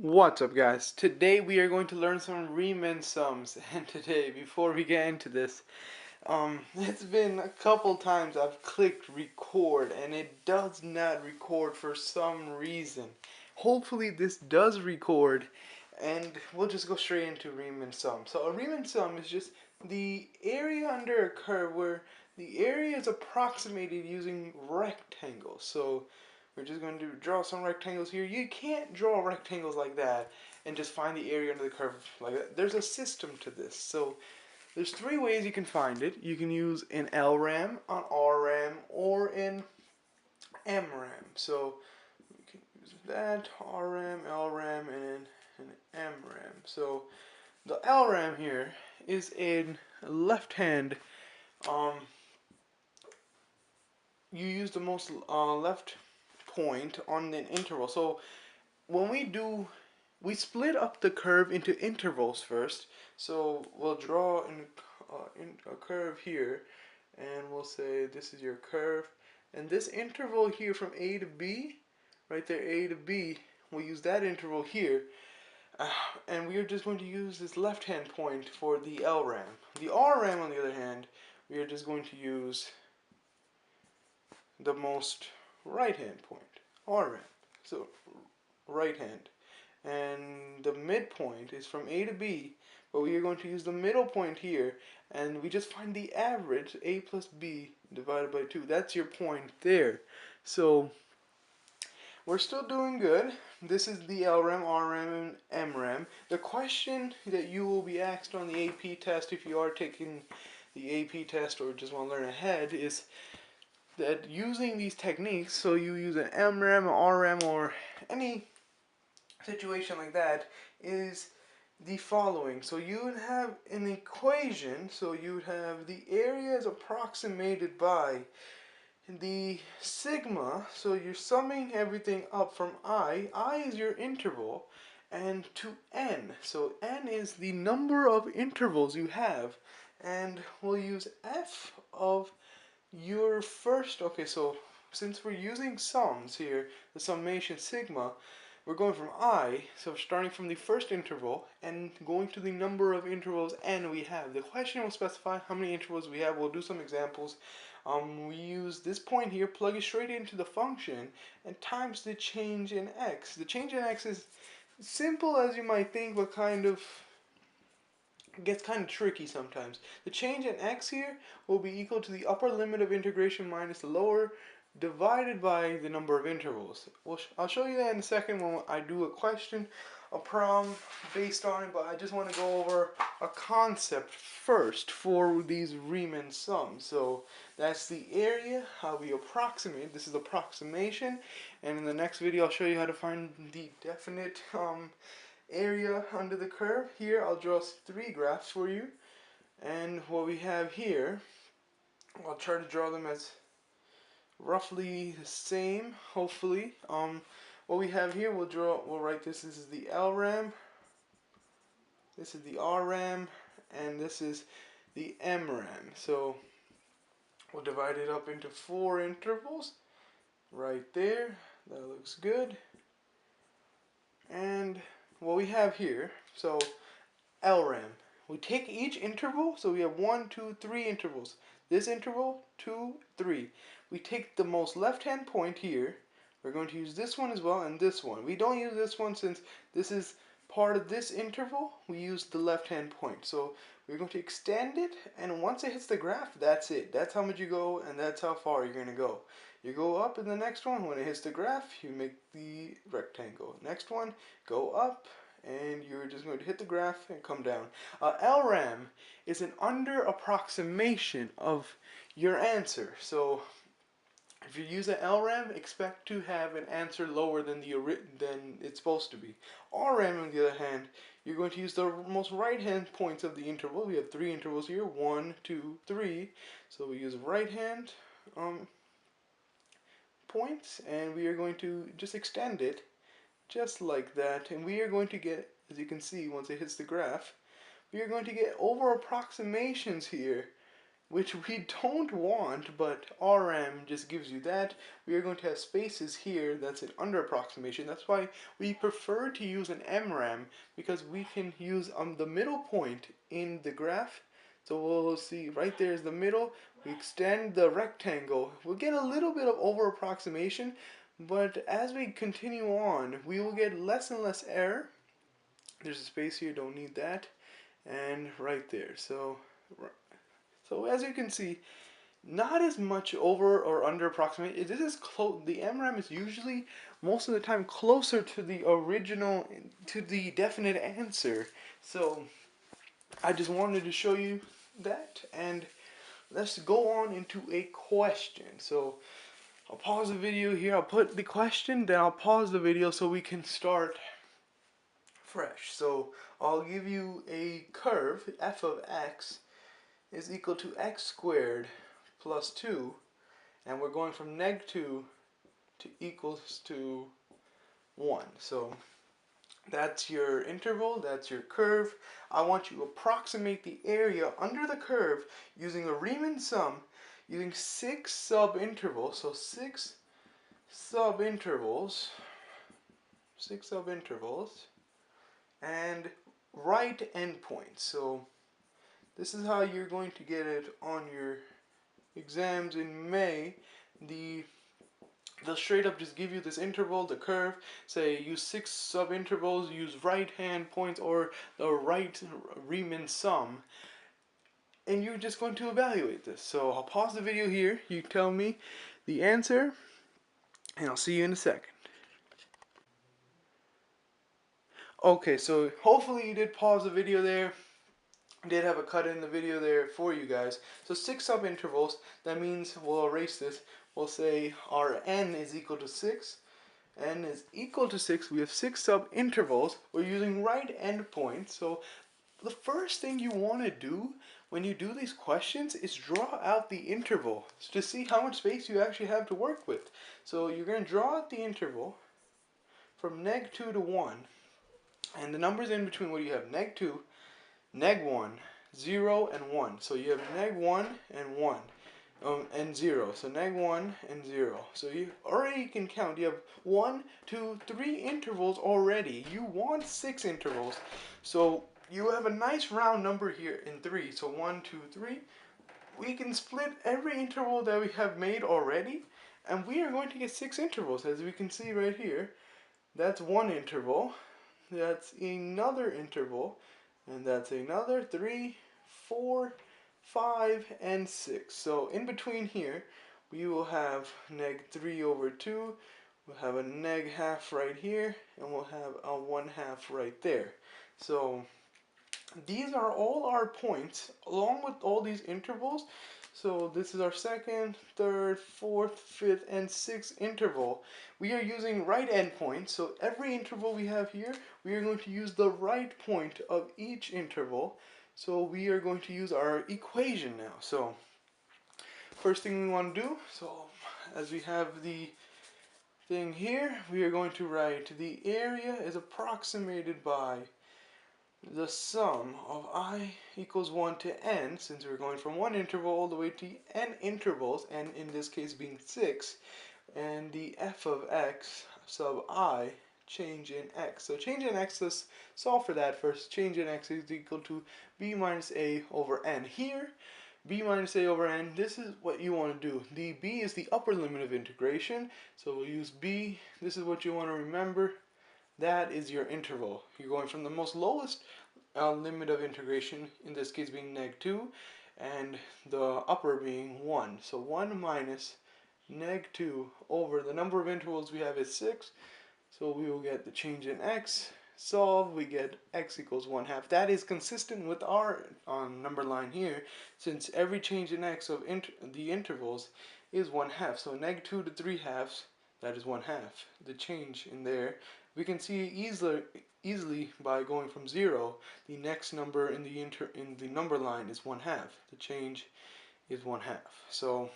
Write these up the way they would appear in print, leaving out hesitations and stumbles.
What's up, guys? Today we are going to learn some Riemann sums. And today, before we get into this, it's been a couple times I've clicked record and it does not record for some reason. Hopefully this does record and we'll just go straight into Riemann sum. So a Riemann sum is just the area under a curve where the area is approximated using rectangles. So we're just going to draw some rectangles here. You can't draw rectangles like that and just find the area under the curve like that. There's a system to this. So there's three ways you can find it. You can use an LRAM, an RRAM, or an MRAM. So we can use that, RRAM, LRAM, and an MRAM. So the LRAM here is in left hand. You use the most left point on an interval. So when we split up the curve into intervals first. So we'll draw in a curve here, and we'll say this is your curve, and this interval here from A to B, right there, A to B, we'll use that interval here, and we are just going to use this left-hand point for the LRAM. The RRAM, on the other hand, we are just going to use the most right-hand point, RRAM. So right hand. And the midpoint is from A to B, but we are going to use the middle point here, and we just find the average, A plus B divided by 2. That's your point there. So we're still doing good. This is the LRAM, RRAM, and MRAM. The question that you will be asked on the AP test, if you are taking the AP test or just want to learn ahead, is that using these techniques, so you use an MRAM, RRAM, or any situation like that, is the following. So you would have an equation, so you would have the area is approximated by the sigma, so you're summing everything up from I is your interval, and to n. So n is the number of intervals you have, and we'll use f of your first, okay, so since we're using sums here, the summation sigma, we're going from I, so starting from the first interval and going to the number of intervals n we have. The question will specify how many intervals we have. We'll do some examples. We use this point here, plug it straight into the function, and times the change in x. The change in x is simple as you might think, but gets kind of tricky sometimes. The change in x here will be equal to the upper limit of integration minus the lower divided by the number of intervals. I'll show you that in a second when I do a question, a problem based on it, but I just want to go over a concept first for these Riemann sums. So that's the area, how we approximate. This is approximation, and in the next video I'll show you how to find the definite area under the curve. Here I'll draw three graphs for you, and what we have here, I'll try to draw them as roughly the same, hopefully. What we have here, we'll write this is the LRAM, this is the RRAM, and this is the MRAM. So we'll divide it up into 4 intervals right there. That looks good. And what we have here, so LRAM, we take each interval, so we have 1, 2, 3 intervals. This interval, 2, 3. We take the most left-hand point here. We're going to use this one as well and this one. We don't use this one since this is part of this interval. We use the left-hand point. So we're going to extend it, and once it hits the graph, that's it. That's how much you go, and that's how far you're going to go. You go up in the next one. When it hits the graph, you make the rectangle. Next one, go up, and you're just going to hit the graph and come down. LRAM is an under approximation of your answer. So if you use an LRAM, expect to have an answer lower than it's supposed to be. RRAM, on the other hand, you're going to use the most right-hand points of the interval. We have 3 intervals here, 1, 2, 3. So we use right-hand points, and we are going to just extend it just like that, and we are going to get, as you can see once it hits the graph, we are going to get over approximations here which we don't want, but RRAM just gives you that. We are going to have spaces here, that's an under approximation. That's why we prefer to use an MRAM, because we can use the middle point in the graph. So we'll see right there is the middle. We extend the rectangle. We'll get a little bit of over approximation, but as we continue on, we will get less and less error. There's a space here, don't need that. And right there. So as you can see, not as much over or under approximate. This is close. The MRAM is usually most of the time closer to the original, to the definite answer. So I just wanted to show you that, and let's go on into a question. So I'll pause the video here. I'll put the question, then I'll pause the video so we can start fresh. So I'll give you a curve, f of x is equal to x squared plus 2, and we're going from -2 to equals to 1. So that's your interval, that's your curve. I want you to approximate the area under the curve using a Riemann sum, using 6 subintervals. So 6 subintervals, and right endpoints. So this is how you're going to get it on your exams in May. They'll straight up just give you this interval, the curve, say use 6 subintervals, use right hand points or the right Riemann sum, and you're just going to evaluate this. So I'll pause the video here, you tell me the answer, and I'll see you in a second. Okay, so hopefully you did pause the video there. I did have a cut in the video there for you guys. So 6 subintervals, that means we'll erase this. We'll say our n is equal to 6. N is equal to 6. We have 6 subintervals. We're using right endpoints. So the first thing you want to do when you do these questions is draw out the interval to see how much space you actually have to work with. So you're going to draw out the interval from -2 to 1. And the numbers in between, what do you have? -2, -1, 0, and 1. So you have -1 and 1. And 0. So -1 and 0. So you already can count. You have 1, 2, 3 intervals already. You want 6 intervals. So you have a nice round number here in 3. So 1, 2, 3. We can split every interval that we have made already, and we are going to get 6 intervals. As we can see right here, that's one interval. That's another interval. And that's another 3, 4, 5, and 6. So in between here, we will have -3 over 2. We'll have a -1/2 right here, and we'll have a 1/2 right there. So these are all our points, along with all these intervals. So this is our second, third, fourth, fifth, and sixth interval. We are using right endpoints, so every interval we have here, we are going to use the right point of each interval. So we are going to use our equation now. So first thing we want to do, so as we have the thing here, we are going to write the area is approximated by the sum of I equals 1 to n, since we're going from one interval all the way to n intervals, and in this case being 6, and the f of x sub I, change in x. So change in x, let's solve for that first. Change in x is equal to b minus a over n. Here, b minus a over n, this is what you want to do. The b is the upper limit of integration, so we'll use b. This is what you want to remember. That is your interval. You're going from the most lowest limit of integration, in this case being -2, and the upper being 1. So 1 minus -2 over the number of intervals we have is 6. So we will get the change in x. Solve, we get x equals 1/2. That is consistent with our number line here, since every change in x of the intervals is 1/2. So -2 to 3/2, that is 1/2. The change in there, we can see easily by going from 0. The next number in the number line is 1/2. The change is 1/2. So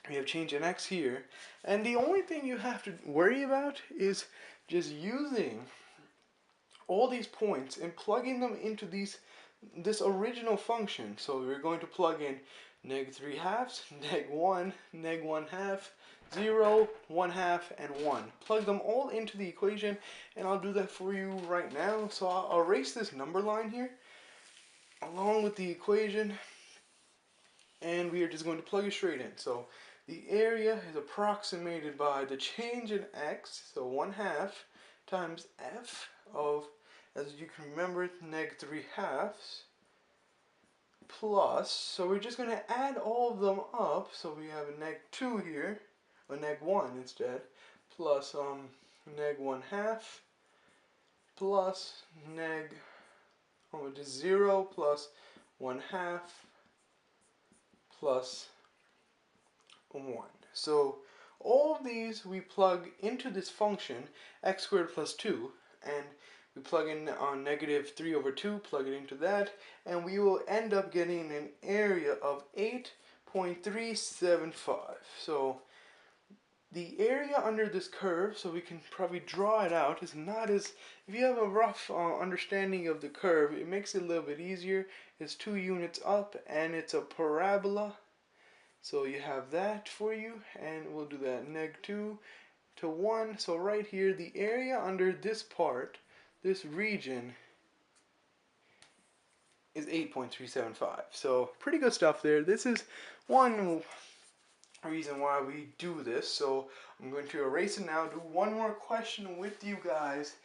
we have change in x here, and the only thing you have to worry about is just using all these points and plugging them into this original function. So we're going to plug in neg 3 halves, neg 1, neg 1 half, 0, 1 half, and 1. Plug them all into the equation, and I'll do that for you right now. So I'll erase this number line here along with the equation, and we are just going to plug it straight in. So the area is approximated by the change in x, so 1 half, times f of, as you can remember, neg 3 halves, plus, so we're just going to add all of them up, so we have a neg 2 here, or neg 1 instead, plus neg 1 half, plus neg, just 0, plus 1 half, plus 1. So all of these we plug into this function, x squared plus 2, and we plug in on negative 3 over 2, plug it into that, and we will end up getting an area of 8.375. So the area under this curve, so we can probably draw it out, is not as, if you have a rough understanding of the curve, it makes it a little bit easier. It's 2 units up, and it's a parabola. So you have that for you, and we'll do that, neg 2 to 1. So right here, the area under this part, this region, is 8.375. So pretty good stuff there. This is one reason why we do this. So I'm going to erase it now, do one more question with you guys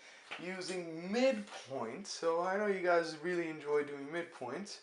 using midpoints. So I know you guys really enjoy doing midpoints.